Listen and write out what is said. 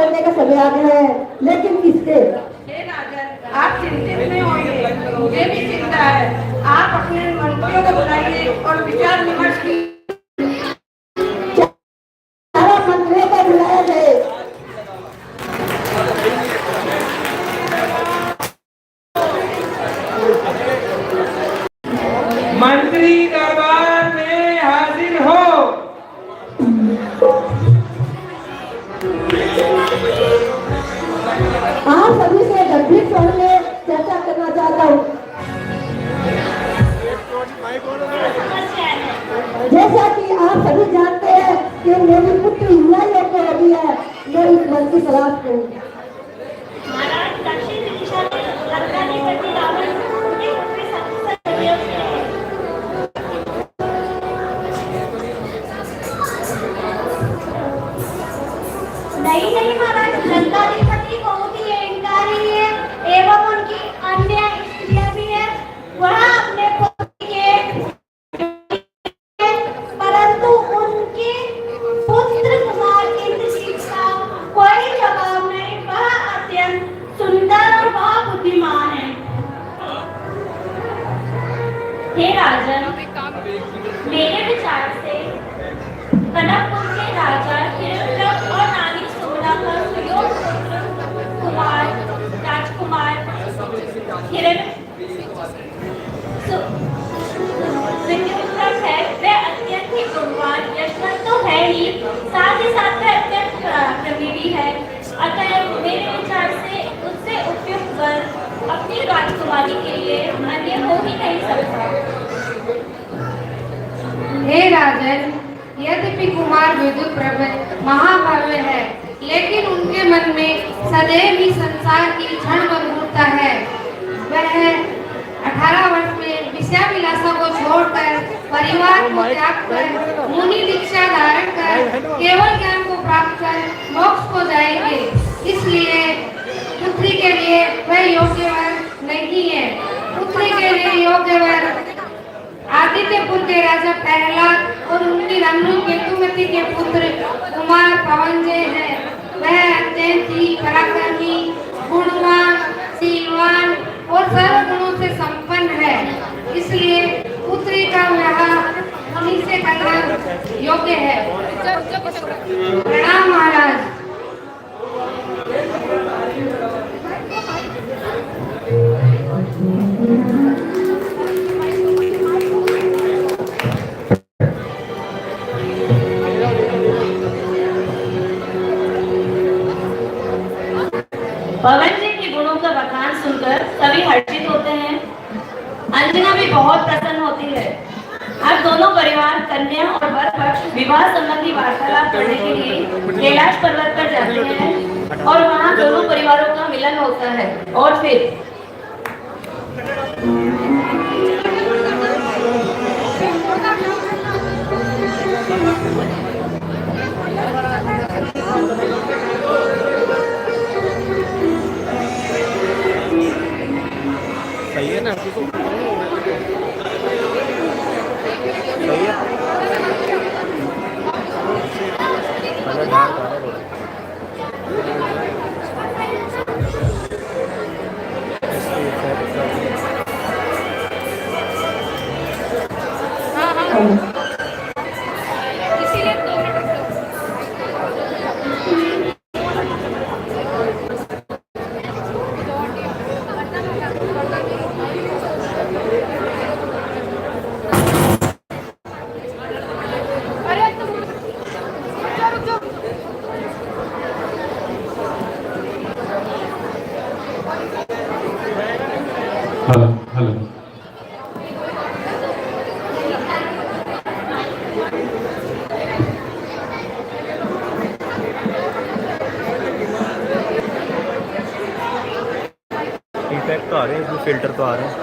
करने का समय आ गया है, लेकिन किसके? हे राजन, आप चिंतित नहीं होंगे, मुझे भी चिंता है। आप अपने मंत्रियों को बुलाइए और विचार विमर्श कीजिए। सारा मंत्रियों को बुलाया जाए। मंत्री दरबार में हाजिर हो। आप सभी से गंभीर स्वर में चर्चा करना चाहता हूँ। जैसा कि आप सभी जानते हैं कि मेरी पुत्री युवा योग को अभी है, मैं इस मन की तलाश में हूँ। महाराज दक्षिण दिशा में लंकाधिपति रावण उनके पुत्र सहदेव है। नहीं महाराज, लंकाधिपति बहुत ही अहंकारी है एवं उनकी अन्य स्त्रियां भी है। वह अपने पुत्र के परंतु उनके पुत्र कुमार इंद्रजीत का कोई जवाब नहीं। वह अत्यंत सुंदर और वह बुद्धिमान है। हे राजन, मेरे विचार से कनकपुर के राजा हिरण्यक और रानी सुमना का सुयोग पुत्र कुमार राजकुमार विक्रम है। वह अत्यंत ही गुणवान यशवंत तो है ही, साथ ही साथ वह अत्यंत पराक्रमी भी है। अतः मेरे विचार से उससे उपयुक्त वर अपनी राजकुमारी के लिए अन्य हो ही नहीं सकता। हे राजन, यद्यपि कुमार विद्युत प्रबल महाभव्य है, लेकिन उनके मन में सदैव ही संसार की क्षण बंधुरता है। वह 18 वर्ष में विषयाभिलाषा को छोड़कर परिवार को त्याग कर मुनि दीक्षा धारण कर केवल ज्ञान को प्राप्त कर मोक्ष को जाएंगे। इसलिए पुत्री के लिए वह योग्य वर नहीं है। पुत्री के लिए योग्य वर आदित्यपुर के राजा प्रहलाद और उनकी रमणु केतुमती के पुत्र कुमार पवनजय है। वह अत्यंत ही पराक्रमी, गुणवान, शीलवान और सर्व गुणों से संपन्न है। इसलिए पुत्री का विवाह उन्हीं से करना योग्य है। प्रणाम महाराज। पवन जी के गुणों का बखान सुनकर सभी हर्षित होते हैं। अंजना भी बहुत प्रसन्न होती है। अब दोनों परिवार कन्या और वर पक्ष विवाह संबंधी वार्तालाप करने के लिए कैलाश पर्वत पर जाते हैं और वहां दोनों परिवारों का मिलन होता है। और फिर सही है ना? सही है। Hello hello. इफेक्ट तो आ रहे हैं, इसमें फिल्टर तो आ रहे हैं।